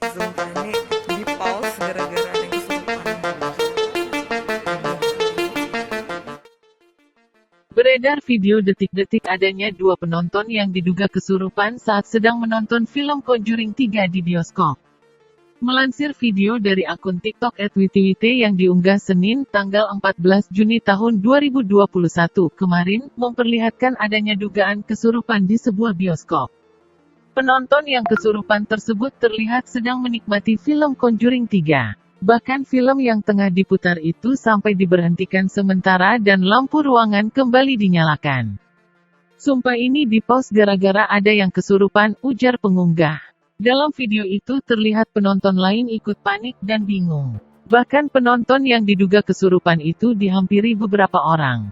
Sumpah ini di pause gara-gara ada yang kesurupan. Beredar video detik-detik adanya dua penonton yang diduga kesurupan saat sedang menonton film Conjuring 3 di bioskop. Melansir video dari akun TikTok @witiwite yang diunggah Senin, tanggal 14 Juni tahun 2021 kemarin, memperlihatkan adanya dugaan kesurupan di sebuah bioskop. Penonton yang kesurupan tersebut terlihat sedang menikmati film Conjuring 3. Bahkan film yang tengah diputar itu sampai diberhentikan sementara dan lampu ruangan kembali dinyalakan. Sumpah ini di-pause gara-gara ada yang kesurupan, ujar pengunggah. Dalam video itu terlihat penonton lain ikut panik dan bingung. Bahkan penonton yang diduga kesurupan itu dihampiri beberapa orang.